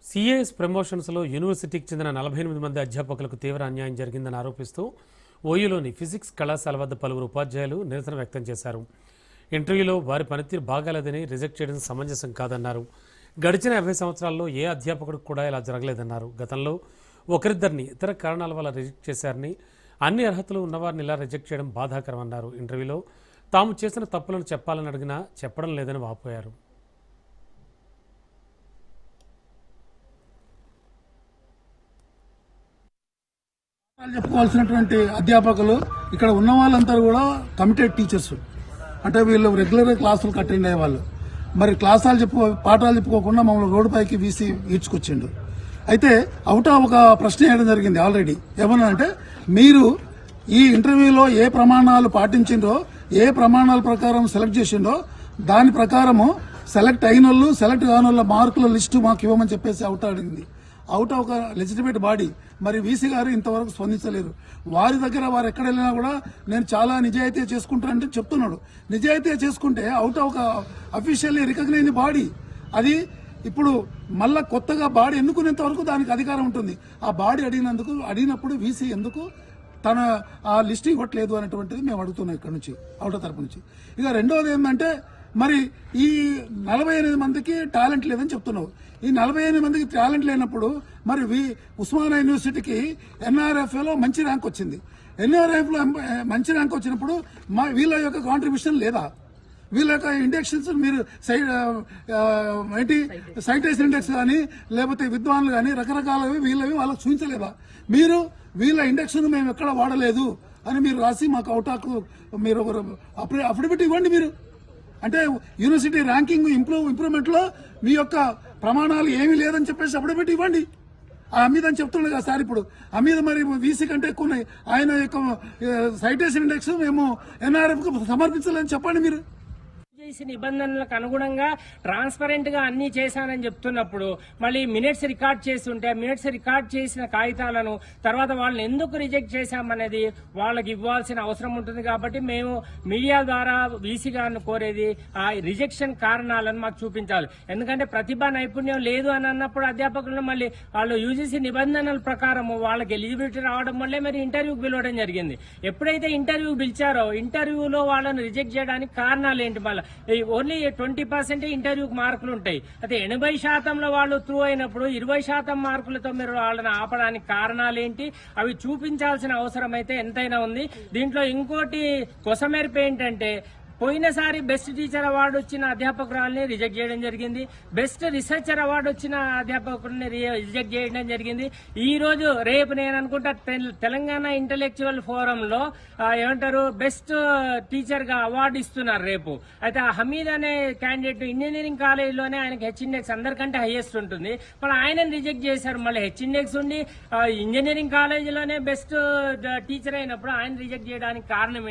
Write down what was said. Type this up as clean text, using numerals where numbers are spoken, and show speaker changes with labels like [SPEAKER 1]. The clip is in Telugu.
[SPEAKER 1] సిఏఎస్ ప్రమోషన్స్లో యూనివర్సిటీకి చెందిన 48 మంది అధ్యాపకులకు తీవ్ర అన్యాయం జరిగిందని ఆరోపిస్తూ ఓయూలోని ఫిజిక్స్ కళాశాల వద్ద పలువురు ఉపాధ్యాయులు నిరసన వ్యక్తం చేశారు. ఇంటర్వ్యూలో వారి పనితీరు బాగాలేదని రిజెక్ట్ చేయడం సమంజసం కాదన్నారు. గడిచిన 50 సంవత్సరాల్లో ఏ అధ్యాపకుడికి కూడా ఇలా జరగలేదన్నారు. గతంలో ఒకరిద్దరిని ఇతర కారణాల వల్ల రిజెక్ట్ చేశారని, అన్ని అర్హతలు ఉన్నవారిని ఇలా రిజెక్ట్ చేయడం బాధాకరం అన్నారు. ఇంటర్వ్యూలో తాము చేసిన తప్పులను చెప్పాలని అడిగినా చెప్పడం లేదని వాపోయారు.
[SPEAKER 2] చెప్పుకోవాల్సినటువంటి అధ్యాపకులు ఇక్కడ ఉన్న వాళ్ళంతా కూడా కమిటెడ్ టీచర్స్. అంటే వీళ్ళు రెగ్యులర్గా క్లాసులకు అటెండ్ అయ్యే వాళ్ళు. మరి పాఠాలు చెప్పుకోకుండా మమ్మల్ని రోడ్డుపైకి వీసి ఈడ్చుకొచ్చిండు. అయితే అవుటా ఒక ప్రశ్న వేయడం జరిగింది ఆల్రెడీ. ఏమన్నా అంటే మీరు ఈ ఇంటర్వ్యూలో ఏ ప్రమాణాలు పాటించిండ్రో, ఏ ప్రమాణాల ప్రకారం సెలెక్ట్ చేసిండో దాని ప్రకారము సెలెక్ట్ అయిన వాళ్ళు, సెలెక్ట్ కాని వాళ్ళ మార్కుల లిస్టు మాకు ఇవ్వమని చెప్పేసి అవుటా అడిగింది. అవుట్ ఒక లెజిటిమేట్ బాడీ. మరి వీసీ గారు ఇంతవరకు స్పందించలేరు. వారి దగ్గర వారు ఎక్కడ వెళ్ళినా కూడా నేను చాలా నిజాయితీ చేసుకుంటానంటే చెప్తున్నాడు. నిజాయితీ చేసుకుంటే అవుట్ ఒక అఫీషియల్లీ రికగ్నైజ్ బాడీ. అది ఇప్పుడు మళ్ళా కొత్తగా బాడీ ఎన్నుకునేంత వరకు దానికి అధికారం ఉంటుంది. ఆ బాడీ అడిగినప్పుడు వీసీ ఎందుకు తన ఆ లిస్ట్ ఇవ్వట్లేదు అనేటువంటిది మేము అడుగుతున్నాం ఇక్కడ నుంచి, అవుట తరపు నుంచి. ఇక రెండవది ఏంటంటే మరి ఈ 48 మందికి టాలెంట్ లేదని చెప్తున్నావు. ఈ 48 మందికి టాలెంట్ లేనప్పుడు మరి ఉస్మానియా యూనివర్సిటీకి ఎన్ఆర్ఎఫ్లో మంచి ర్యాంక్ వచ్చింది. ఎన్ఆర్ఎఫ్లో మంచి ర్యాంక్ వచ్చినప్పుడు వీళ్ళ యొక్క కాంట్రిబ్యూషన్ లేదా? వీళ్ళ యొక్క ఇండెక్షన్స్ మీరు సైటేషన్ ఇండెక్స్ కానీ లేకపోతే విద్వాన్లు కానీ రకరకాలవి వీళ్ళవి వాళ్ళకి చూపించలేదా? మీరు వీళ్ళ ఇండెక్స్ మేము ఎక్కడ వాడలేదు అని మీరు రాసి మాకు అవుటాకు మీరు అఫిడవిట్ ఇవ్వండి. మీరు అంటే యూనివర్సిటీ ర్యాంకింగ్ ఇంప్రూవ్మెంట్ లో మీ యొక్క ప్రమాణాలు ఏమీ లేదని చెప్పేసి అఫిడవిట్ ఇవ్వండి. ఆ అమీద్ అని చెప్తుండే కదా సార్. ఇప్పుడు అమీద్ మరి వీసీ కంటే ఎక్కువ ఉన్నాయి. ఆయన యొక్క సైటేషన్ ఇండెక్స్ మేము ఎన్ఆర్ఎఫ్ కు సమర్పించాలని చెప్పండి. మీరు
[SPEAKER 3] నిబంధనలకు అనుగుణంగా ట్రాన్స్పరెంట్ గా అన్ని చేశానని చెప్తున్నప్పుడు మళ్ళీ మినిట్స్ రికార్డ్ చేస్తుంటే మినిట్స్ రికార్డ్ చేసిన కాగితాలను తర్వాత వాళ్ళని ఎందుకు రిజెక్ట్ చేశామనేది వాళ్ళకి ఇవ్వాల్సిన అవసరం ఉంటుంది. కాబట్టి మేము మీడియా ద్వారా వీసీ గారిని కోరేది ఆ రిజెక్షన్ కారణాలను మాకు చూపించాలి. ఎందుకంటే ప్రతిభా నైపుణ్యం లేదు అని అన్నప్పుడు అధ్యాపకులను మళ్ళీ వాళ్ళు యూజీసీ నిబంధనల ప్రకారం వాళ్ళకి ఎలిజిబిలిటీ రావడం వల్లే మరి ఇంటర్వ్యూకి పిలవడం జరిగింది. ఎప్పుడైతే ఇంటర్వ్యూ పిలిచారో ఇంటర్వ్యూలో వాళ్ళని రిజెక్ట్ చేయడానికి కారణాలు ఏంటి? మళ్ళీ ఓన్లీ 20% ఇంటర్వ్యూకి మార్కులు ఉంటాయి. అయితే 80% వాళ్ళు త్రూ అయినప్పుడు 20% మార్కులతో మీరు వాళ్ళని ఆపడానికి కారణాలు ఏంటి? అవి చూపించాల్సిన అవసరం అయితే ఎంతైనా ఉంది. దీంట్లో ఇంకోటి కొసమెరుపు ఏంటంటే పోయినసారి బెస్ట్ టీచర్ అవార్డు వచ్చిన అధ్యాపకురాలని రిజెక్ట్ చేయడం జరిగింది. బెస్ట్ రీసెర్చర్ అవార్డు వచ్చిన అధ్యాపకుడిని రిజెక్ట్ చేయడం జరిగింది. ఈ రోజు రేపు నేను అనుకుంటా తెలంగాణ ఇంటలెక్చువల్ ఫోరంలో ఏమంటారు బెస్ట్ టీచర్ గా అవార్డు ఇస్తున్నారు రేపు. అయితే హమీద్ అనే క్యాండిడేట్ ఇంజనీరింగ్ కాలేజీలోనే ఆయనకి హెచ్ ఇండెక్స్ అందరికంటే హైయెస్ట్ ఉంటుంది. మళ్ళీ ఆయనని రిజెక్ట్ చేశారు. మళ్ళీ హెచ్ ఇండెక్స్ ఉండి ఇంజనీరింగ్ కాలేజీలోనే బెస్ట్ టీచర్ అయినప్పుడు ఆయన రిజెక్ట్ చేయడానికి కారణం